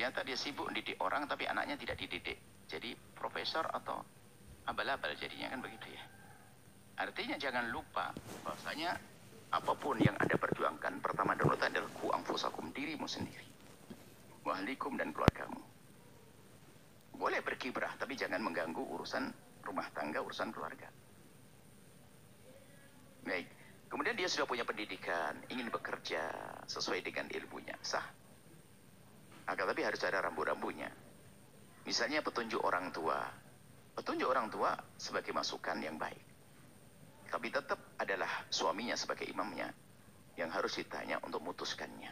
Ternyata dia sibuk didik orang tapi anaknya tidak dididik. Jadi profesor atau abal-abal jadinya, kan begitu ya. Artinya jangan lupa bahwasanya apapun yang Anda perjuangkan, pertama dan utama adalah ku anfusakum, dirimu sendiri, wa ahlikum, dan keluargamu. Boleh berkibrah tapi jangan mengganggu urusan rumah tangga, urusan keluarga. Baik. Kemudian dia sudah punya pendidikan, ingin bekerja sesuai dengan ilmunya, sah. Akan tapi harus ada rambu-rambunya. Misalnya petunjuk orang tua. Petunjuk orang tua sebagai masukan yang baik. Tapi tetap adalah suaminya sebagai imamnya yang harus ditanya untuk memutuskannya.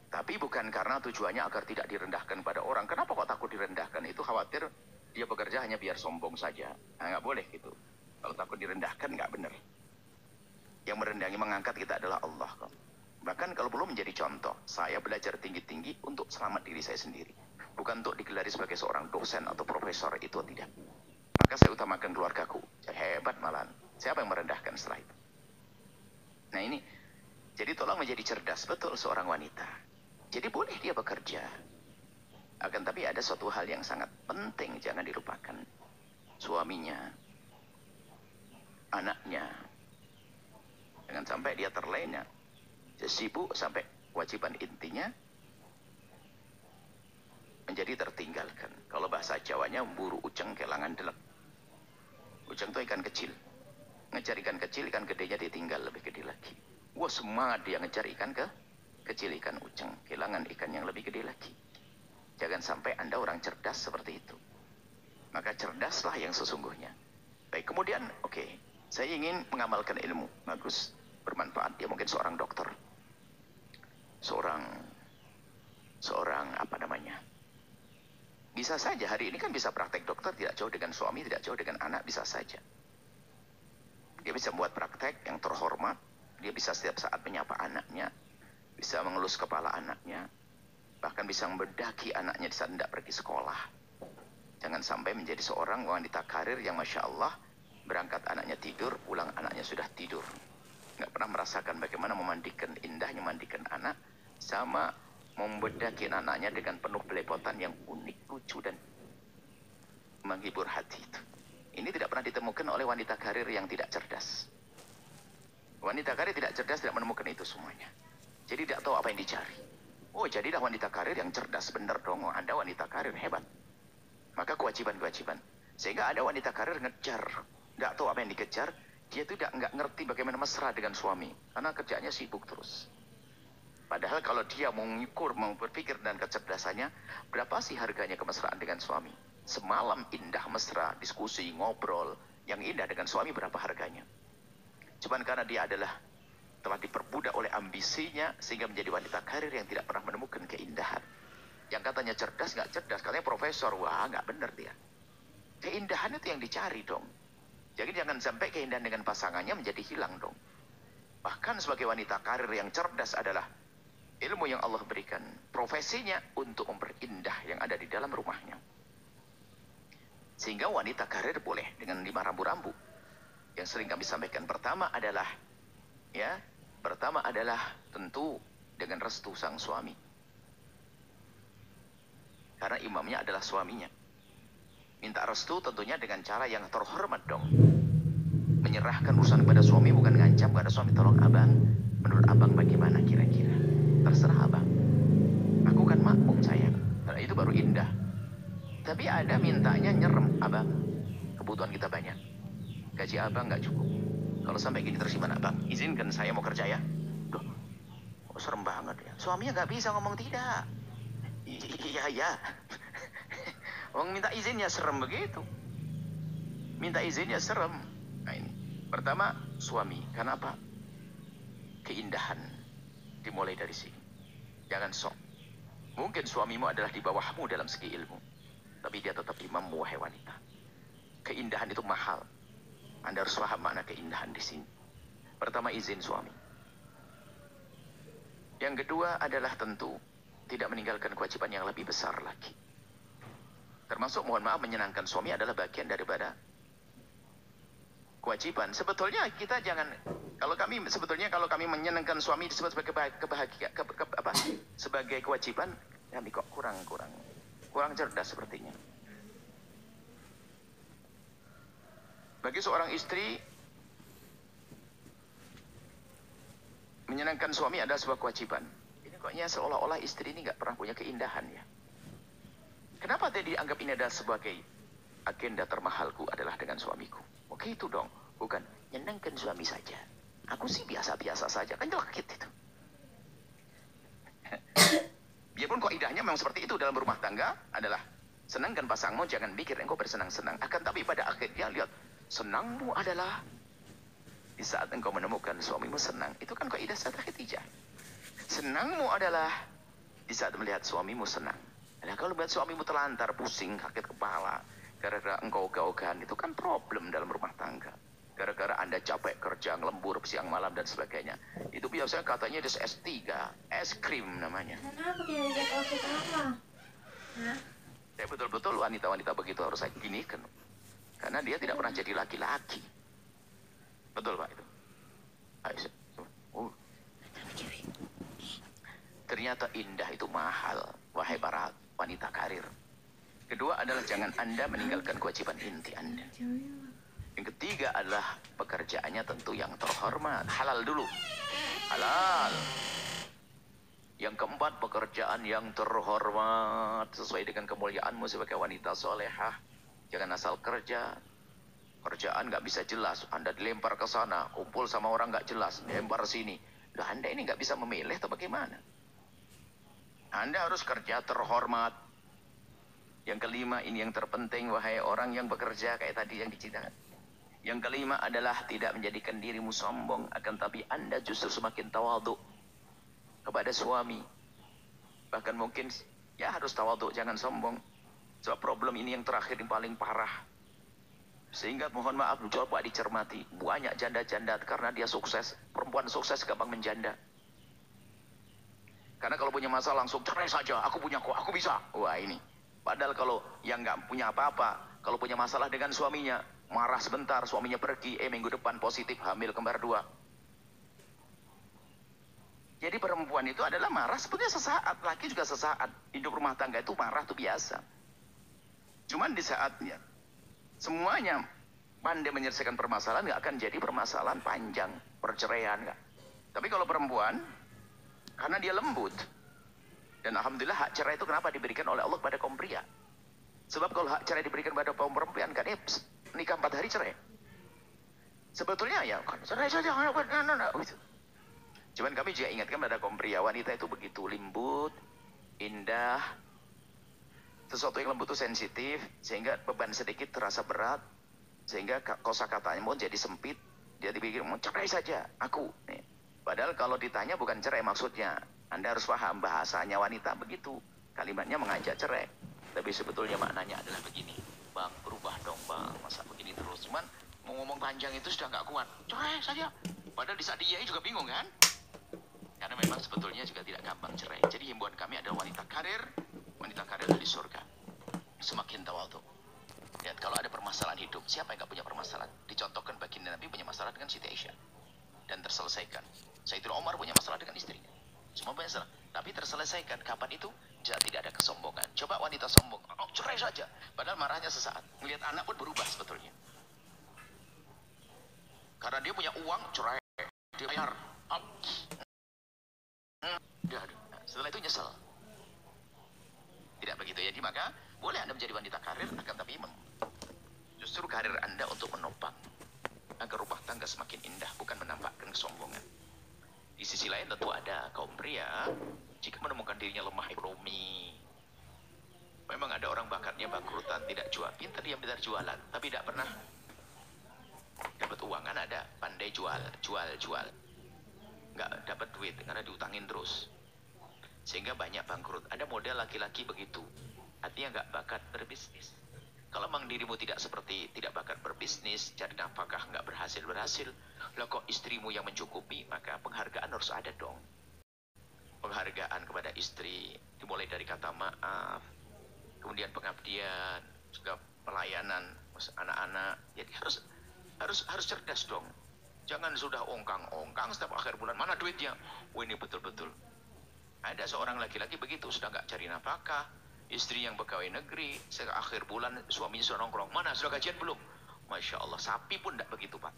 Tapi bukan karena tujuannya agar tidak direndahkan pada orang. Kenapa kok takut direndahkan? Itu khawatir dia bekerja hanya biar sombong saja. Nah, nggak boleh gitu. Kalau takut direndahkan nggak benar. Yang merendangi, mengangkat kita adalah Allah kok. Bahkan kalau belum menjadi contoh, saya belajar tinggi-tinggi untuk selamat diri saya sendiri. Bukan untuk digelari sebagai seorang dosen atau profesor, itu tidak. Maka saya utamakan keluargaku. Hebat malahan. Siapa yang merendahkan setelah itu? Nah ini, jadi tolong menjadi cerdas betul seorang wanita. Jadi boleh dia bekerja. Akan tapi ada suatu hal yang sangat penting, jangan dilupakan. Suaminya, anaknya. Jangan sampai dia terlena. Dia sibuk sampai kewajiban intinya menjadi tertinggalkan. Kalau bahasa Jawanya, buru uceng kelangan delep. Uceng itu ikan kecil. Ngejar ikan kecil, ikan gedenya ditinggal lebih gede lagi. Wah, semangat dia ngejar ikan kecil, ikan uceng. Kehilangan ikan yang lebih gede lagi. Jangan sampai Anda orang cerdas seperti itu. Maka cerdaslah yang sesungguhnya. Baik, kemudian oke, saya ingin mengamalkan ilmu. Bagus, bermanfaat. Dia mungkin seorang dokter. Seorang apa namanya? Bisa saja hari ini kan bisa praktek dokter, tidak jauh dengan suami, tidak jauh dengan anak, bisa saja. Dia bisa membuat praktek yang terhormat, dia bisa setiap saat menyapa anaknya, bisa mengelus kepala anaknya, bahkan bisa membedaki anaknya di saat tidak pergi sekolah. Jangan sampai menjadi seorang wanita karir yang Masya Allah, berangkat anaknya tidur, pulang anaknya sudah tidur. Nggak pernah merasakan bagaimana memandikan, indahnya memandikan anak, sama membedaki anaknya dengan penuh belepotan yang unik, lucu, dan menghibur hati itu. Ini tidak pernah ditemukan oleh wanita karir yang tidak cerdas. Wanita karir tidak cerdas tidak menemukan itu semuanya. Jadi tidak tahu apa yang dicari. Oh, jadilah wanita karir yang cerdas, benar dong. Oh, Anda wanita karir hebat. Maka kewajiban-kewajiban. Sehingga ada wanita karir ngejar, tidak tahu apa yang dikejar. Dia itu nggak ngerti bagaimana mesra dengan suami, karena kerjanya sibuk terus. Padahal kalau dia mengukur, mau berpikir dan kecerdasannya, berapa sih harganya kemesraan dengan suami? Semalam indah mesra, diskusi, ngobrol, yang indah dengan suami berapa harganya? Cuman karena dia telah diperbudak oleh ambisinya, sehingga menjadi wanita karir yang tidak pernah menemukan keindahan. Yang katanya cerdas, nggak cerdas, katanya profesor, wah nggak benar dia. Keindahan itu yang dicari dong. Jadi jangan sampai keindahan dengan pasangannya menjadi hilang dong. Bahkan sebagai wanita karir yang cerdas adalah ilmu yang Allah berikan, profesinya untuk memperindah yang ada di dalam rumahnya. Sehingga wanita karir boleh dengan 5 rambu-rambu yang sering kami sampaikan. Pertama adalah tentu dengan restu sang suami. Karena imamnya adalah suaminya. Minta restu tentunya dengan cara yang terhormat dong. Menyerahkan urusan kepada suami, bukan ngancam kepada suami, tolong abang, menurut abang bagaimana kira-kira? Terserah abang. Aku kan makmum sayang. Karena itu baru indah. Tapi ada mintanya nyerem, abang. Kebutuhan kita banyak. Gaji abang nggak cukup. Kalau sampai gini terus gimana abang? Izinkan saya mau kerja ya? Duh, oh, serem banget ya. Suaminya nggak bisa ngomong tidak. Iya. Orang minta izinnya serem begitu. Minta izinnya serem. Nah ini. Pertama, suami. Kenapa? Keindahan. Dimulai dari sini. Jangan sok. Mungkin suamimu adalah di bawahmu dalam segi ilmu. Tapi dia tetap imammu, wahai wanita. Keindahan itu mahal. Anda harus paham makna keindahan di sini. Pertama, izin suami. Yang kedua adalah tentu tidak meninggalkan kewajiban yang lebih besar lagi. Termasuk, mohon maaf, menyenangkan suami adalah bagian daripada kewajiban. Sebetulnya kita jangan Kalau kami menyenangkan suami disebut sebagai kebahagiaan, sebagai kewajiban, kami kok kurang cerdas sepertinya. Bagi seorang istri, menyenangkan suami adalah sebuah kewajiban. Ini koknya seolah-olah istri ini nggak pernah punya keindahan ya. Kenapa tadi dianggap ini adalah sebagai agenda termahalku adalah dengan suamiku? Oke itu dong, bukan menyenangkan suami saja. Aku sih biasa-biasa saja, kan jelekit itu. Biarpun kaidahnya memang seperti itu dalam rumah tangga adalah senangkan pasangmu, jangan pikir engkau bersenang-senang. Akan tapi pada akhirnya lihat, senangmu adalah di saat engkau menemukan suamimu senang. Itu kan kaidah sadah ketiga. Senangmu adalah di saat melihat suamimu senang. Nah, kalau melihat suamimu terlantar, pusing, sakit kepala, gara-gara engkau ogah-ogahan, itu kan problem dalam rumah tangga. Gara-gara Anda capek kerja, ngelembur siang malam dan sebagainya. Itu biasanya katanya ada S3, es krim namanya. Kenapa kayak lihat outfit apa? Hah? Ya betul-betul wanita-wanita begitu harus saya ginikan. Karena dia tidak pernah jadi laki-laki. Betul Pak itu. Ternyata indah itu mahal, wahai para wanita karir. Kedua adalah jangan Anda meninggalkan kewajiban inti Anda. Yang ketiga adalah pekerjaannya tentu yang terhormat. Halal dulu. Halal. Yang keempat, pekerjaan yang terhormat. Sesuai dengan kemuliaanmu sebagai wanita solehah. Jangan asal kerja. Kerjaan nggak bisa jelas. Anda dilempar ke sana. Kumpul sama orang nggak jelas. Dilempar sini. Loh, Anda ini nggak bisa memilih atau bagaimana? Anda harus kerja terhormat. Yang kelima, ini yang terpenting. Wahai orang yang bekerja kayak tadi yang diceritakan. Yang kelima adalah tidak menjadikan dirimu sombong, akan tapi Anda justru semakin tawadhu kepada suami. Bahkan mungkin ya harus tawadhu, jangan sombong. Sebab problem ini yang terakhir yang paling parah. Sehingga mohon maaf, coba dicermati. Banyak janda-janda karena dia sukses. Perempuan sukses gampang menjanda. Karena kalau punya masalah langsung cerai saja, aku punya kok, aku bisa. Wah ini. Padahal kalau yang nggak punya apa-apa, kalau punya masalah dengan suaminya, marah sebentar, suaminya pergi, minggu depan positif, hamil kembar 2. Jadi perempuan itu adalah marah sebetulnya sesaat, laki juga sesaat. Hidup rumah tangga itu marah itu biasa. Cuman di saatnya, semuanya pandai menyelesaikan permasalahan, nggak akan jadi permasalahan panjang, perceraian nggak. Tapi kalau perempuan, karena dia lembut, dan alhamdulillah hak cerai itu kenapa diberikan oleh Allah kepada kaum pria. Sebab kalau hak cerai diberikan pada kaum perempuan, kan nikah 4 hari cerai. Sebetulnya ya kan cerai saja. Cuman kami juga ingatkan pada kaum pria, wanita itu begitu lembut, indah. Sesuatu yang lembut itu sensitif, sehingga beban sedikit terasa berat, sehingga kosakatanya pun jadi sempit. Dia dipikir mau cerai saja, aku. Nih. Padahal kalau ditanya bukan cerai maksudnya. Anda harus paham bahasanya wanita begitu. Kalimatnya mengajak cerai. Tapi sebetulnya maknanya adalah begini. Bang, berubah dong bang. Masa begini terus. Cuman mau ngomong panjang itu sudah nggak kuat. Cerai saja. Padahal di saat dia juga bingung kan. Karena memang sebetulnya juga tidak gampang cerai. Jadi himbauan kami adalah wanita karir di surga. Semakin tawadhu. Lihat kalau ada permasalahan hidup, siapa yang nggak punya permasalahan? Dicontohkan baginda Nabi punya masalah dengan Siti Aisyah. Dan terselesaikan. Sayyidina Umar punya masalah dengan istrinya. Semua punya masalah. Tapi terselesaikan. Kapan itu? Jika tidak ada kesombongan. Coba wanita sombong. Oh, cerai saja. Padahal marahnya sesaat. Melihat anak pun berubah sebetulnya. Karena dia punya uang, cerai. Dia bayar. Setelah itu nyesel. Tidak begitu ya. Jadi maka boleh Anda menjadi wanita karir, akan tapi justru karir Anda untuk menopang agar rumah tangga semakin indah, bukan menampakkan kesombongan. Di sisi lain tentu ada kaum pria, jika menemukan dirinya lemah ekonomi, memang ada orang bakatnya bangkrutan, tidak jual, pintar jualan, tapi tidak pernah dapat uang. Kan ada pandai jual, nggak dapat duit karena diutangin terus, sehingga banyak bangkrut. Ada model laki-laki begitu, artinya nggak bakat berbisnis. Kalau memang dirimu tidak bakat berbisnis, jadi apakah nggak berhasil? Lah kok istrimu yang mencukupi, maka penghargaan harus ada dong. Penghargaan kepada istri dimulai dari kata maaf, kemudian pengabdian, juga pelayanan anak-anak. Jadi harus cerdas dong. Jangan sudah ongkang-ongkang setiap akhir bulan, mana duitnya? Oh ini betul-betul. Ada seorang laki-laki begitu, sudah nggak cari nafkah, istri yang pegawai negeri, akhir bulan suaminya sudah nongkrong, mana sudah gajian belum? Masya Allah, sapi pun tidak begitu Pak.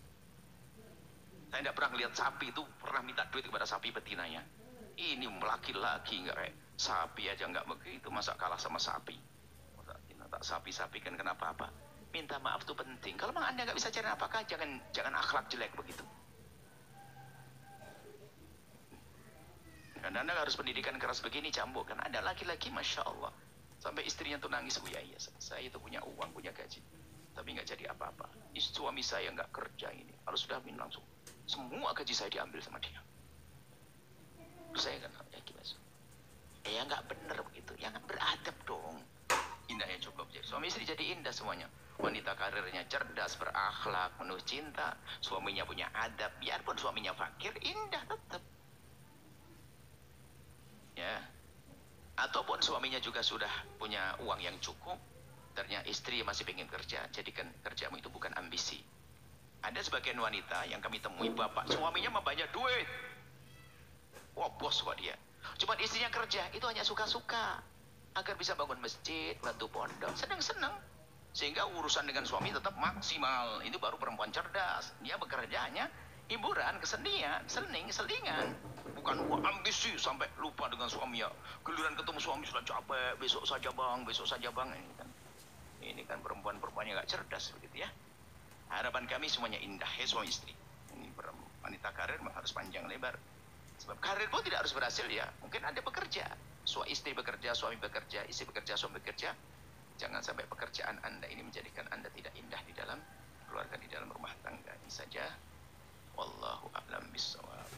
Saya tidak pernah lihat sapi itu pernah minta duit kepada sapi betinanya. Ini laki-laki nggak kayak sapi aja nggak begitu, masa kalah sama sapi? Masa tak sapi-sapi kan kenapa apa? Minta maaf itu penting. Kalau memang Anda nggak bisa cari nafkah, jangan akhlak jelek begitu. Dan Anda harus pendidikan keras begini cambuk kan. Ada laki-laki Masya Allah sampai istrinya tuh nangis, Bu ya, iya saya itu punya uang, punya gaji, tapi nggak jadi apa-apa. Suami saya nggak kerja ini, harus sudah langsung semua gaji saya diambil sama dia. Saya kan ya gimana? Ya nggak benar begitu, ya nggak beradab dong. Indahnya cukup jadi suami istri jadi indah semuanya. Wanita karirnya cerdas, berakhlak, penuh cinta, suaminya punya adab, biarpun suaminya fakir, indah tetap. Ya. Ataupun suaminya juga sudah punya uang yang cukup, ternyata istri masih pengen kerja, jadikan kerjamu itu bukan ambisi. Ada sebagian wanita yang kami temui, bapak suaminya mah banyak duit, wah bos kok dia, cuma istrinya kerja itu hanya suka-suka agar bisa bangun masjid, bantu pondok, senang-senang, sehingga urusan dengan suami tetap maksimal. Itu baru perempuan cerdas. Dia bekerja hanya hiburan, kesenian, selingan, bukan ambisi sampai lupa dengan suaminya. Giliran ketemu suami sudah capek, besok saja bang, besok saja bang. Ini kan perempuan-perempuan yang gak cerdas begitu ya. Harapan kami semuanya indah, suami istri. Ini wanita karir harus panjang lebar. Sebab karir pun tidak harus berhasil ya. Mungkin Anda bekerja, istri bekerja, suami bekerja, istri bekerja, suami bekerja. Jangan sampai pekerjaan Anda ini menjadikan Anda tidak indah di dalam keluarga, di dalam rumah tangga. Ini saja. Wallahu a'lam bishawab.